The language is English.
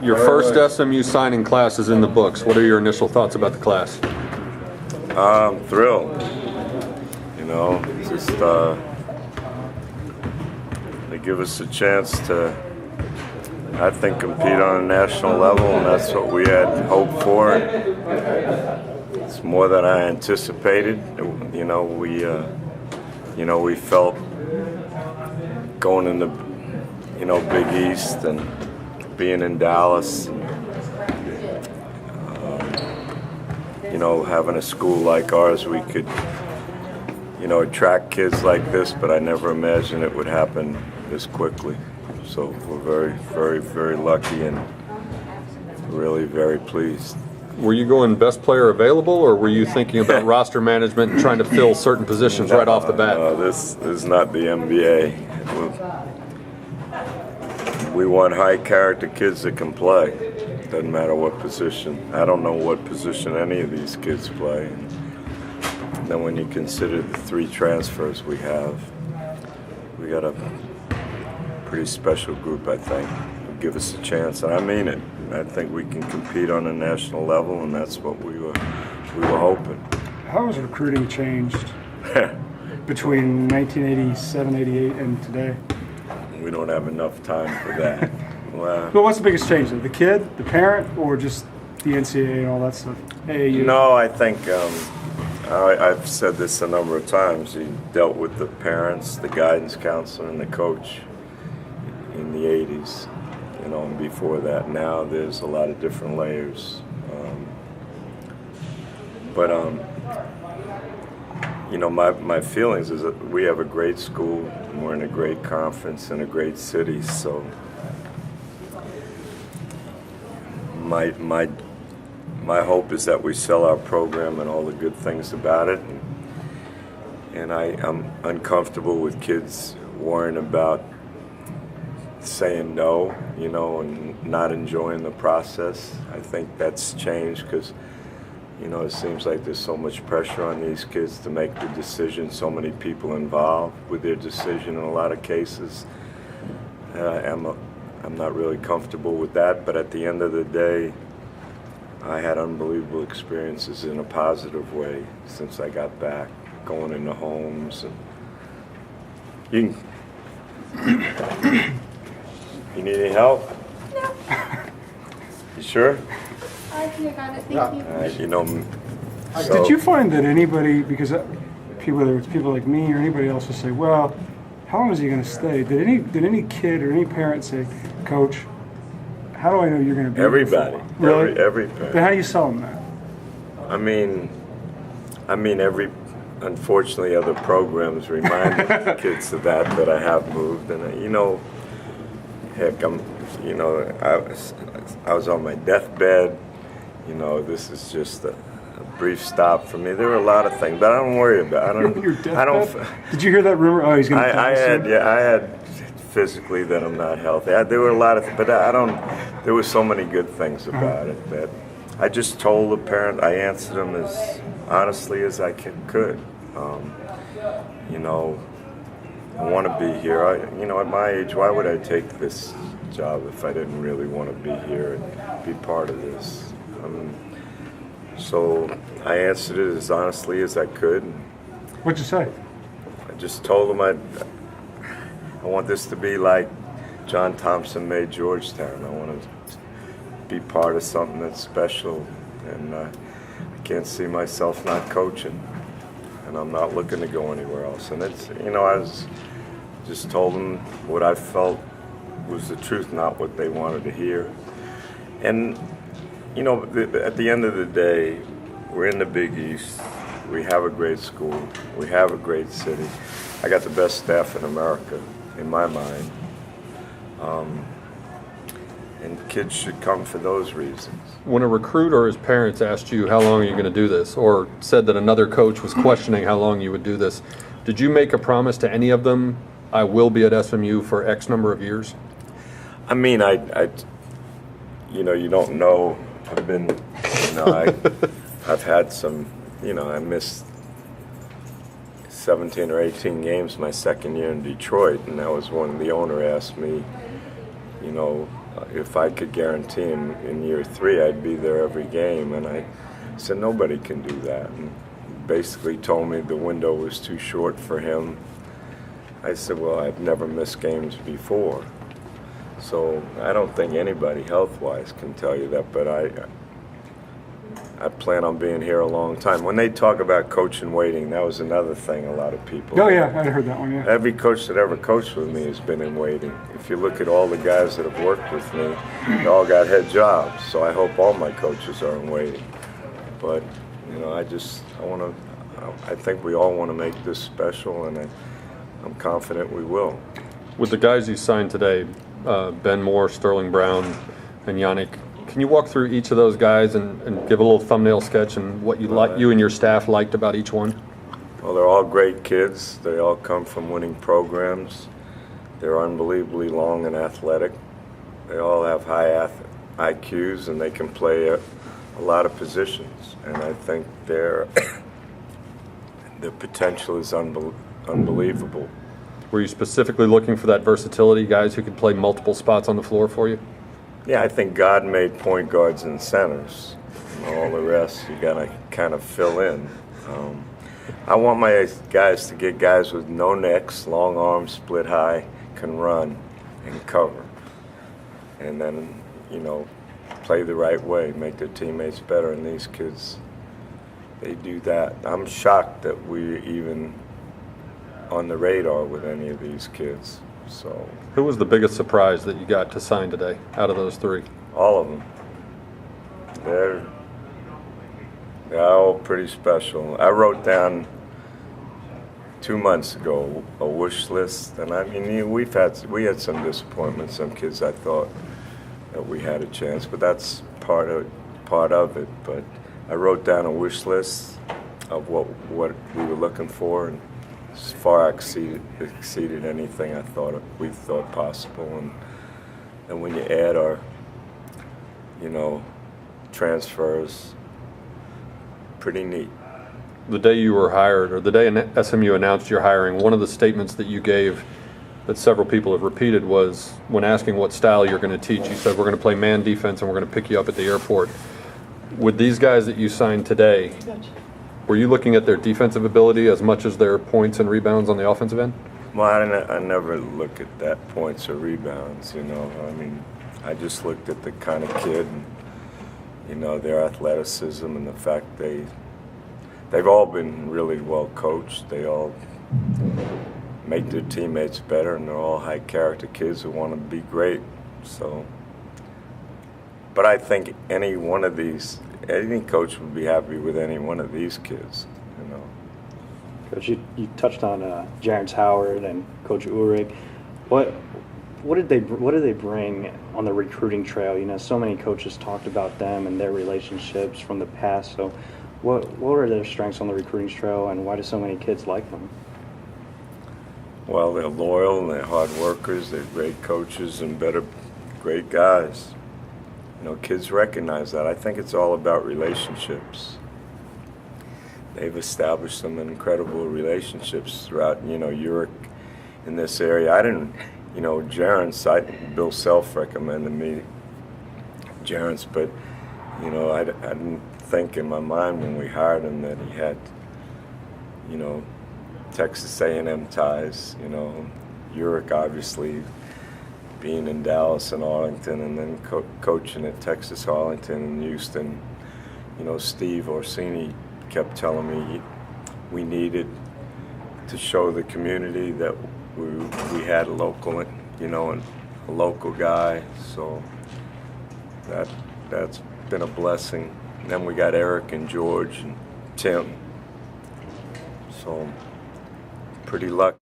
Your first SMU signing class is in the books. What are your initial thoughts about the class? I'm thrilled. Just they give us a chance to, I think, compete on a national level, and that's what we had hoped for. It's more than I anticipated. We felt going in the, Big East and being in Dallas, having a school like ours, we could, attract kids like this, but I never imagined it would happen this quickly. So we're very, very, very lucky and really very pleased. Were you going best player available, or were you thinking about roster management and trying to fill certain positions right off the bat? No, this is not the NBA. We want high character kids that can play. Doesn't matter what position. I don't know what position any of these kids play. And then when you consider the 3 transfers we have, we got a pretty special group, I think. It'll give us a chance, and I mean it. I think we can compete on a national level, and that's what we were hoping. How has recruiting changed between 1987, 88, and today? We don't have enough time for that. Well, what's the biggest change? The kid, the parent, or just the NCAA and all that stuff? AAU? No, I think I've said this a number of times. He dealt with the parents, the guidance counselor, and the coach in the 80s, and before that. Now there's a lot of different layers. My feelings is that we have a great school, and we're in a great conference in a great city, so my hope is that we sell our program and all the good things about it. And I'm uncomfortable with kids worrying about saying no, and not enjoying the process. I think that's changed because, it seems like there's so much pressure on these kids to make the decision, so many people involved with their decision in a lot of cases. I'm not really comfortable with that, but at the end of the day, I had unbelievable experiences in a positive way since I got back, going into homes. And you need any help? No. You sure? I think I got it. Thank you. Did you find that anybody, because whether it's people like me or anybody else, will say, well, how long is he going to stay? Did any kid or any parent say, Coach, how do I know you're going to be Everybody. here for? Really? Every parent. Then how do you sell them that? Unfortunately, other programs remind kids of that I have moved, and heck, I was on my deathbed. This is just a brief stop for me. There were a lot of things, but I don't worry about it. Did you hear that rumor? Oh, he's going to die soon? I had physically that I'm not healthy. There were a lot of, but there were so many good things about it that I just told the parent. I answered them as honestly as I could. I want to be here. At my age, why would I take this job if I didn't really want to be here and be part of this? So I answered it as honestly as I could. What'd you say? I just told them I want this to be like John Thompson made Georgetown. I want to be part of something that's special, and I can't see myself not coaching, and I'm not looking to go anywhere else. And it's, I just told them what I felt was the truth, not what they wanted to hear. And at the end of the day, we're in the Big East. We have a great school. We have a great city. I got the best staff in America, in my mind. And kids should come for those reasons. When a recruit or his parents asked you how long are you going to do this, or said that another coach was questioning how long you would do this, did you make a promise to any of them, I will be at SMU for X number of years? You don't know. I've been, I've had some, I missed 17 or 18 games my second year in Detroit, and that was when the owner asked me, if I could guarantee him in year 3 I'd be there every game, and I said nobody can do that, and basically told me the window was too short for him. I said, well, I've never missed games before, so I don't think anybody health-wise can tell you that, but I plan on being here a long time. When they talk about coach and waiting, that was another thing a lot of people. Oh yeah, I heard that one. Yeah. Every coach that ever coached with me has been in waiting. If you look at all the guys that have worked with me, they all got head jobs. So I hope all my coaches are in waiting. But you know, I think we all want to make this special, and I'm confident we will. With the guys you signed today, Ben Moore, Sterling Brown, and Yanick, can you walk through each of those guys and give a little thumbnail sketch and what you and your staff liked about each one? Well, they're all great kids. They all come from winning programs. They're unbelievably long and athletic. They all have high IQs, and they can play a lot of positions. And I think their potential is unbelievable. Were you specifically looking for that versatility, guys who could play multiple spots on the floor for you? Yeah, I think God made point guards and centers. And all the rest you gotta kind of fill in. I want my guys to get guys with no necks, long arms, split high, can run and cover, and then play the right way, make their teammates better. And these kids, they do that. I'm shocked that we're even on the radar with any of these kids. So, who was the biggest surprise that you got to sign today out of those 3? All of them. They're all pretty special. I wrote down 2 months ago a wish list, and I mean we had some disappointments. Some kids I thought that we had a chance, but that's part of it. But I wrote down a wish list of what we were looking for, and as far exceeded anything we thought possible. And when you add our transfers, pretty neat. The day you were hired, or the day SMU announced your hiring, one of the statements that you gave that several people have repeated was, when asking what style you're going to teach, you said, we're going to play man defense and we're going to pick you up at the airport. With these guys that you signed today, were you looking at their defensive ability as much as their points and rebounds on the offensive end? Well, I never look at that, points or rebounds, I mean, I just looked at the kind of kid and, their athleticism and the fact they've all been really well coached. They all make their teammates better, and they're all high character kids who want to be great. So, but I think any coach would be happy with any one of these kids, Coach, you touched on Jarence Howard and Coach Uhrig. What did they bring on the recruiting trail? So many coaches talked about them and their relationships from the past. So, what were their strengths on the recruiting trail, and why do so many kids like them? Well, they're loyal and they're hard workers. They're great coaches and great guys. Kids recognize that. I think it's all about relationships. They've established some incredible relationships throughout, Europe in this area. I didn't, Jarence, Bill Self recommended me Jarence, but, I didn't think in my mind when we hired him that he had, Texas A&M ties, Uric obviously being in Dallas and Arlington, and then coaching at Texas, Arlington, and Houston. Steve Orsini kept telling me we needed to show the community that we had a local, a local guy. So that's been a blessing. And then we got Eric and George and Tim. So pretty lucky.